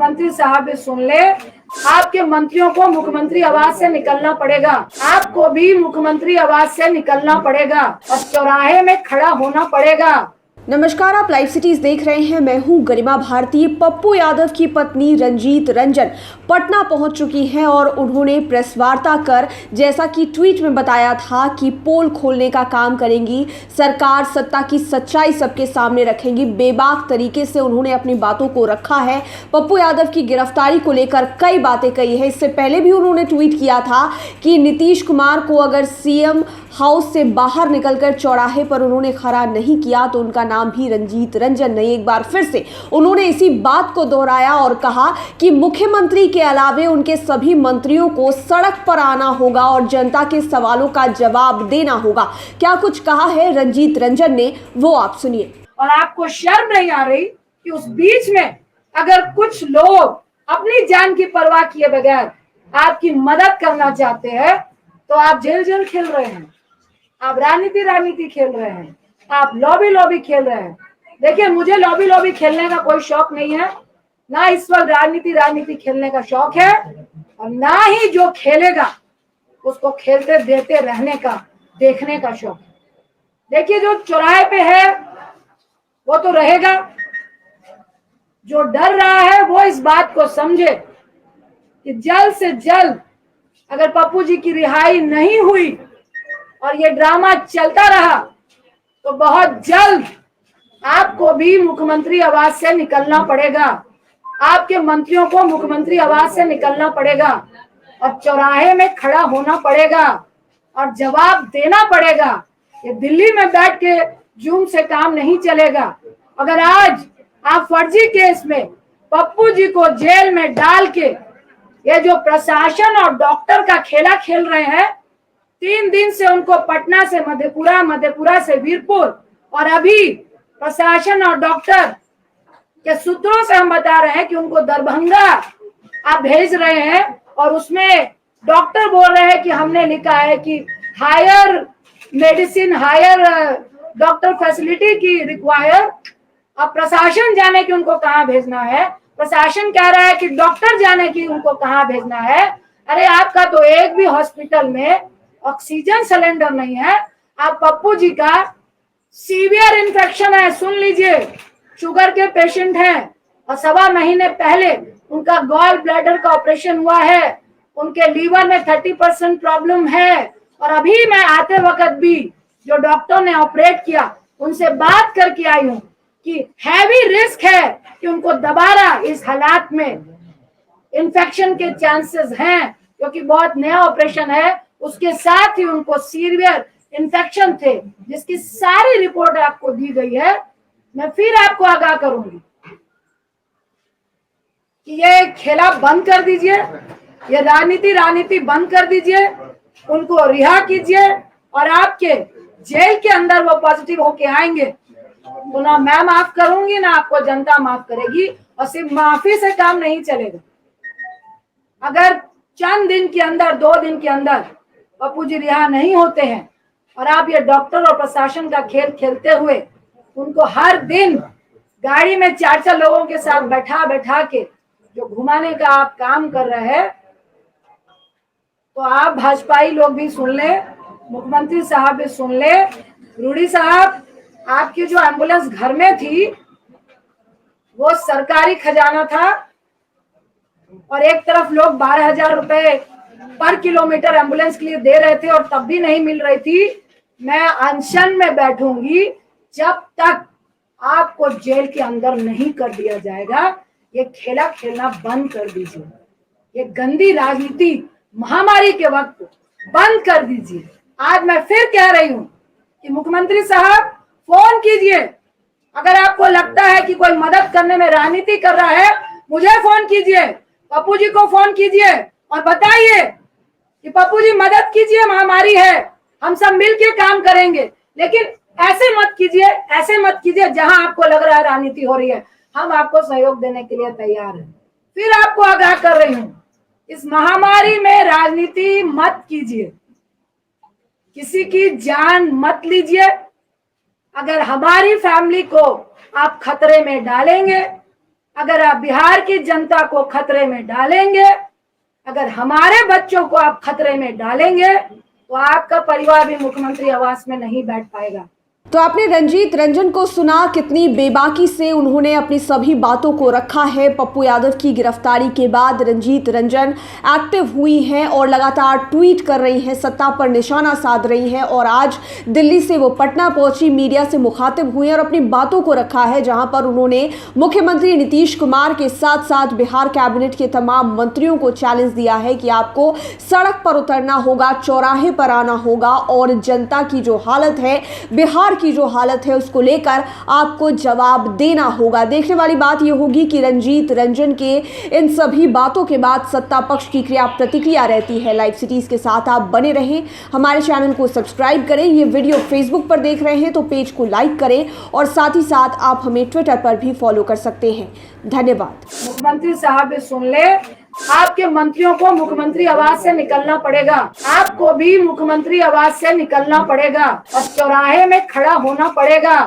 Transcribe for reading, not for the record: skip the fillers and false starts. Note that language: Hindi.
मुख्यमंत्री साहब भी सुन ले, आपके मंत्रियों को मुख्यमंत्री आवास से निकलना पड़ेगा, आपको भी मुख्यमंत्री आवास से निकलना पड़ेगा और चौराहे में खड़ा होना पड़ेगा। नमस्कार, आप लाइव सिटीज देख रहे हैं। मैं हूं गरिमा भारती। पप्पू यादव की पत्नी रंजीत रंजन पटना पहुंच चुकी हैं और उन्होंने प्रेस वार्ता कर, जैसा कि ट्वीट में बताया था, कि पोल खोलने का काम करेंगी, सरकार सत्ता की सच्चाई सबके सामने रखेंगी। बेबाक तरीके से उन्होंने अपनी बातों को रखा है। पप्पू यादव की गिरफ्तारी को लेकर कई बातें कही है। इससे पहले भी उन्होंने ट्वीट किया था कि नीतीश कुमार को अगर सीएम हाउस से बाहर निकलकर चौराहे पर उन्होंने खड़ा नहीं किया तो उनका नाम भी रंजीत रंजन नहीं। एक बार फिर से उन्होंने इसी बात को दोहराया और कहा कि मुख्यमंत्री के अलावे उनके सभी मंत्रियों को सड़क पर आना होगा और जनता के सवालों का जवाब देना होगा। क्या कुछ कहा है रंजीत रंजन ने, वो आप सुनिए। और आपको शर्म नहीं आ रही कि उस बीच में अगर कुछ लोग अपनी जान की परवाह किए बगैर आपकी मदद करना चाहते हैं तो आप जेल खेल रहे हैं, आप राजनीति खेल रहे हैं, आप लॉबी खेल रहे हैं। देखिए, मुझे लॉबी खेलने का कोई शौक नहीं है, ना इस वक्त राजनीति खेलने का शौक है, और ना ही जो खेलेगा उसको खेलते देते रहने का, देखने का शौक है। देखिए, जो चौराहे पे है वो तो रहेगा, जो डर रहा है वो इस बात को समझे कि जल्द से जल्द अगर पप्पू जी की रिहाई नहीं हुई और ये ड्रामा चलता रहा तो बहुत जल्द आपको भी मुख्यमंत्री आवास से निकलना पड़ेगा, आपके मंत्रियों को मुख्यमंत्री आवास से निकलना पड़ेगा और चौराहे में खड़ा होना पड़ेगा और जवाब देना पड़ेगा। ये दिल्ली में बैठ के जूम से काम नहीं चलेगा। अगर आज आप फर्जी केस में पप्पू जी को जेल में डाल के ये जो प्रशासन और डॉक्टर का खेला खेल रहे हैं, 3 दिन से उनको पटना से मधेपुरा से वीरपुर, और अभी प्रशासन और डॉक्टर के सूत्रों से हम बता रहे हैं कि उनको दरभंगा आप भेज रहे हैं, और उसमें डॉक्टर बोल रहे हैं कि हमने लिखा है कि higher medicine, higher doctor facility की रिक्वायर। अब प्रशासन जाने कि उनको कहाँ भेजना है, प्रशासन कह रहा है कि डॉक्टर जाने की उनको कहाँ भेजना है। अरे, आपका तो एक भी हॉस्पिटल में ऑक्सीजन सिलेंडर नहीं है। आप पप्पू जी का सीवियर इन्फेक्शन है, सुन लीजिए, शुगर के पेशेंट हैं और 1.25 महीने पहले उनका गॉल ब्लैडर का ऑपरेशन हुआ है, उनके लीवर में 30% प्रॉब्लम है, और अभी मैं आते वक्त भी जो डॉक्टर ने ऑपरेट किया उनसे बात करके आई हूँ कि हैवी रिस्क है कि उनको दोबारा इस हालात में इन्फेक्शन के चांसेस हैं, क्योंकि बहुत नया ऑपरेशन है। उसके साथ ही उनको सीवियर इन्फेक्शन थे, जिसकी सारी रिपोर्ट आपको दी गई है। मैं फिर आपको आगाह करूंगी कि ये खेला बंद कर दीजिए, ये राजनीति बंद कर दीजिए, उनको रिहा कीजिए, और आपके जेल के अंदर वो पॉजिटिव होके आएंगे तो ना मैं माफ करूंगी, ना आपको जनता माफ करेगी, और सिर्फ माफी से काम नहीं चलेगा। अगर चंद दिन के अंदर, 2 दिन के अंदर पप्पू जी रिहा नहीं होते हैं और आप ये डॉक्टर और प्रशासन का खेल खेलते हुए उनको हर दिन गाड़ी में 4 लोगों के साथ बैठा के जो घुमाने का आप काम कर रहे हैं, तो आप भाजपाई लोग भी सुन ले, मुख्यमंत्री साहब भी सुन ले। रूडी साहब, आपकी जो एम्बुलेंस घर में थी वो सरकारी खजाना था, और एक तरफ लोग 12,000 रुपए पर किलोमीटर एम्बुलेंस के लिए दे रहे थे और तब भी नहीं मिल रही थी। मैं अनशन में बैठूंगी जब तक आपको जेल के अंदर नहीं कर दिया जाएगा। ये खेला खेलना बंद कर दीजिए, ये गंदी राजनीति महामारी के वक्त बंद कर दीजिए। आज मैं फिर कह रही हूँ कि मुख्यमंत्री साहब, फोन कीजिए। अगर आपको लगता है कि कोई मदद करने में राजनीति कर रहा है, मुझे फोन कीजिए, पप्पू जी को फोन कीजिए और बताइए कि पप्पू जी मदद कीजिए, महामारी है, हम सब मिलके काम करेंगे। लेकिन ऐसे मत कीजिए जहां आपको लग रहा है राजनीति हो रही है। हम आपको सहयोग देने के लिए तैयार हैं। फिर आपको आगाह कर रही हूं, इस महामारी में राजनीति मत कीजिए, किसी की जान मत लीजिए। अगर हमारी फैमिली को आप खतरे में डालेंगे अगर आप बिहार की जनता को खतरे में डालेंगे, अगर हमारे बच्चों को आप खतरे में डालेंगे, तो आपका परिवार भी मुख्यमंत्री आवास में नहीं बैठ पाएगा। तो आपने रंजीत रंजन को सुना, कितनी बेबाकी से उन्होंने अपनी सभी बातों को रखा है। पप्पू यादव की गिरफ्तारी के बाद रंजीत रंजन एक्टिव हुई हैं और लगातार ट्वीट कर रही हैं, सत्ता पर निशाना साध रही हैं। और आज दिल्ली से वो पटना पहुंची, मीडिया से मुखातिब हुई और अपनी बातों को रखा है, जहां पर उन्होंने मुख्यमंत्री नीतीश कुमार के साथ साथ बिहार कैबिनेट के तमाम मंत्रियों को चैलेंज दिया है कि आपको सड़क पर उतरना होगा, चौराहे पर आना होगा और जनता की जो हालत है, बिहार की जो हालत है, उसको लेकर आपको जवाब देना होगा। देखने वाली बात यह होगी कि रंजीत रंजन के इन सभी बातों के बाद सत्ता पक्ष की क्रिया प्रतिक्रिया रहती है। लाइव सिटीज के साथ आप बने रहें, हमारे चैनल को सब्सक्राइब करें। ये वीडियो फेसबुक पर देख रहे हैं तो पेज को लाइक करें और साथ ही साथ आप हमें ट्विटर पर भी फॉलो कर सकते हैं। धन्यवाद। मुख्यमंत्री साहब भी सुन ले, आपके मंत्रियों को मुख्यमंत्री आवास से निकलना पड़ेगा, आपको भी मुख्यमंत्री आवास से निकलना पड़ेगा और चौराहे में खड़ा होना पड़ेगा।